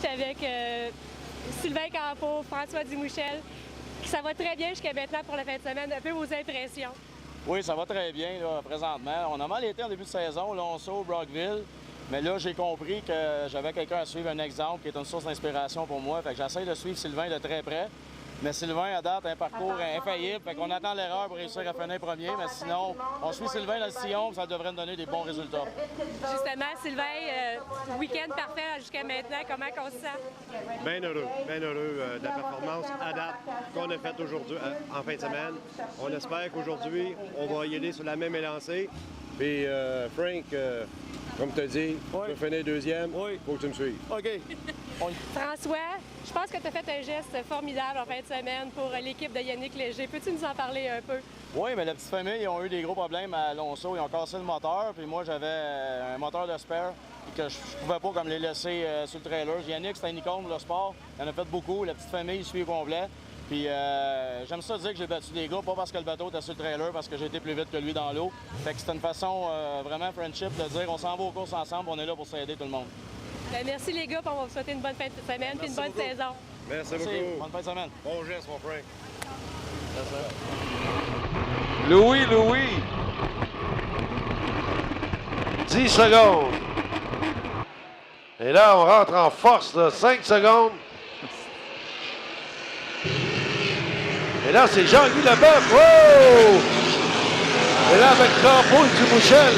suis avec Sylvain Campeau, François Dumouchel. Ça va très bien jusqu'à maintenant pour la fin de semaine. Un peu vos impressions? Oui, ça va très bien là, présentement. On a mal été en début de saison, Lonceau, Brockville. Mais là, j'ai compris que j'avais quelqu'un à suivre, un exemple qui est une source d'inspiration pour moi. Fait que j'essaie de suivre Sylvain de très près. Mais Sylvain, à date, a un parcours infaillible. Fait qu'on attend l'erreur pour réussir à finir premier. Mais sinon, on suit Sylvain dans le sillon, ça devrait nous donner des bons résultats. Justement, Sylvain, week-end parfait jusqu'à maintenant. Comment on se sent? Bien heureux de la performance à date qu'on a faite aujourd'hui, en fin de semaine. On espère qu'aujourd'hui, on va y aller sur la même élancée. Puis, Frank, comme tu as dit, oui. tu vas finir deuxième, oui. Faut que tu me suives. OK. François, je pense que tu as fait un geste formidable en fin de semaine pour l'équipe de Yannick Léger. Peux-tu nous en parler un peu? Oui, mais la petite famille, ils ont eu des gros problèmes à Lonceau. Ils ont cassé le moteur, puis moi, j'avais un moteur de spare que je pouvais pas comme les laisser sur le trailer. Yannick, c'est un icône pour le sport. Il en a fait beaucoup. La petite famille, il suit complet. Puis j'aime ça dire que j'ai battu des gars, pas parce que le bateau était sur le trailer, parce que j'ai été plus vite que lui dans l'eau. Fait que c'est une façon vraiment friendship de dire on s'en va aux courses ensemble, on est là pour s'aider tout le monde. Bien, merci les gars, puis on va vous souhaiter une bonne fin de semaine et une bonne saison. Merci Merci. beaucoup. Bonne fin de semaine. Bon geste, mon Frank. Louis. 10 secondes. Et là, on rentre en force, là. 5 secondes. Et là, c'est Jean-Guy Leboeuf. Wow! Et là, avec Campeau et Dumouchel.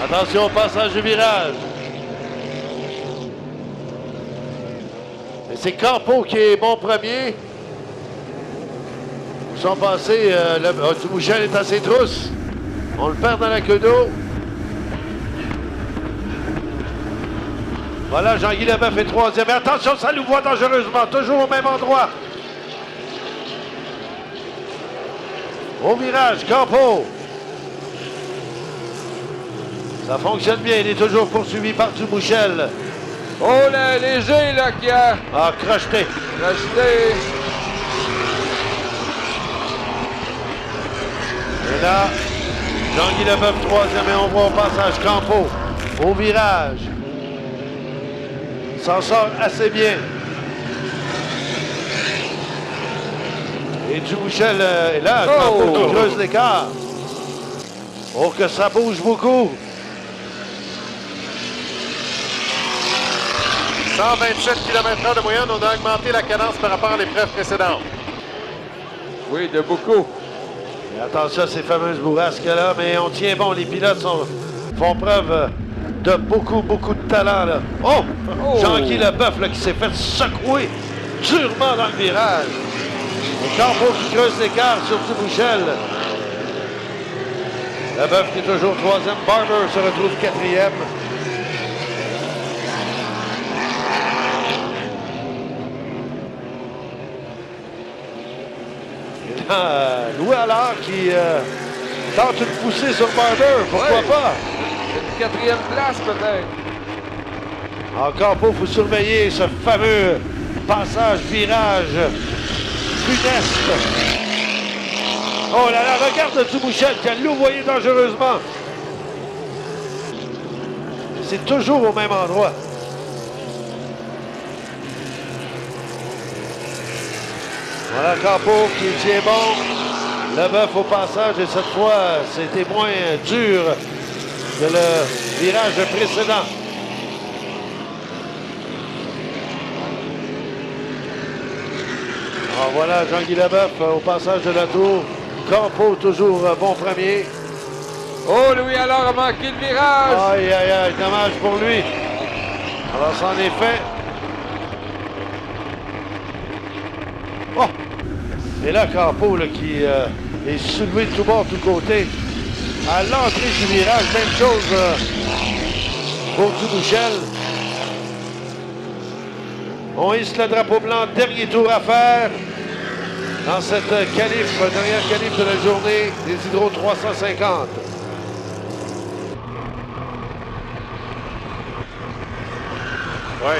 Attention au passage du virage. Et c'est Campeau qui est bon premier. Ils sont passés. Dumouchel est à ses trousses. On le perd dans la queue d'eau. Voilà, Jean-Guy Leboeuf est troisième. Mais attention, ça nous voit dangereusement. Toujours au même endroit. Au virage, Campeau. Ça fonctionne bien. Il est toujours poursuivi par Dumouchel. Oh, là, Léger, là, qui a crocheté. Et là, Jean-Guy Leboeuf, troisième. Et on voit au passage Campeau. Au virage. S'en sort assez bien. Et Dumouchel est là, Campeau qui creuse l'écart. Oh, que ça bouge beaucoup. 127 km/h de moyenne, on a augmenté la cadence par rapport à l'épreuve précédente. Oui, de beaucoup. Et attention à ces fameuses bourrasques-là, mais on tient bon. Les pilotes font preuve de beaucoup de talent, là. Oh! Jean-Guy Leboeuf, là, qui s'est fait secouer durement dans le virage. Et Campeau qui creuse l'écart sur Dumouchel. Leboeuf qui est toujours troisième. Barber se retrouve quatrième. Et là, Louis Allard qui tente une poussée sur Barber. Pourquoi pas? Une quatrième place, peut-être. Encore il faut surveiller ce fameux passage virage funeste. Oh là là, regarde Dumouchel qui a louvoyé dangereusement. C'est toujours au même endroit. Voilà Campeau qui tient bon. Leboeuf au passage et cette fois, c'était moins dur que le virage précédent. Alors voilà Jean-Guy Leboeuf au passage de la tour. Campeau toujours bon premier. Oh, Louis alors a manqué le virage. Aïe, aïe, aïe, dommage pour lui. Alors c'en est fait. Oh! Et là, Campeau là, qui est soulevé de tout bord, de tout côté. À l'entrée du virage, même chose pour Dumouchel. On hisse le drapeau blanc, dernier tour à faire dans cette dernière qualif de la journée des Hydro 350. Oui,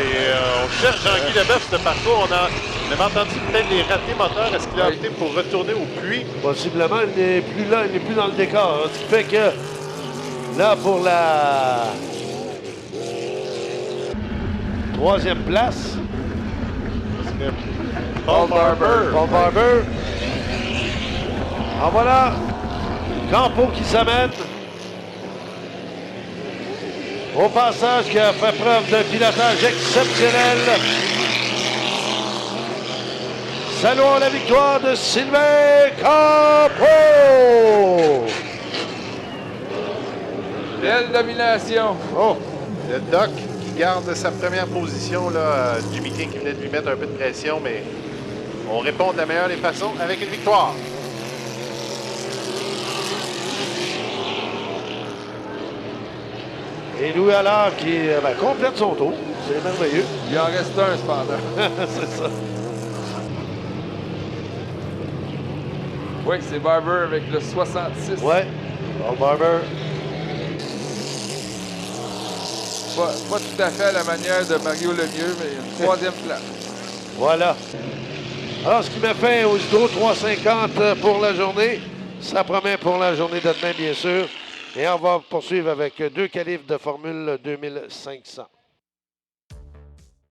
on cherche Jean-Guy Leboeuf, ce parcours. On avait entendu peut-être les ratés moteurs. Est-ce qu'il a opté pour retourner au puits? Possiblement, il n'est plus là, il n'est plus dans le décor. Ce qui fait que là, pour Troisième place. Paul Barber. Paul Barber. En voilà. Campo qui s'amène. Au passage, qui a fait preuve d'un pilotage exceptionnel. Saluons la victoire de Sylvain Campo. Belle domination. Oh, le Doc qui garde sa première position. Là, Jimmy King qui venait de lui mettre un peu de pression, mais on répond de la meilleure des façons avec une victoire. Et Louis Allard qui complète son tour. C'est merveilleux. Il en reste un, cependant. C'est ça. Oui, c'est Barber avec le 66. Ouais. Paul Barber. Pas tout à fait à la manière de Mario Lemieux, mais une troisième place. Voilà. Alors, ce qui met fin au Hydro 350 pour la journée. Ça promet pour la journée de demain, bien sûr. Et on va poursuivre avec 2 qualifs de Formule 2500.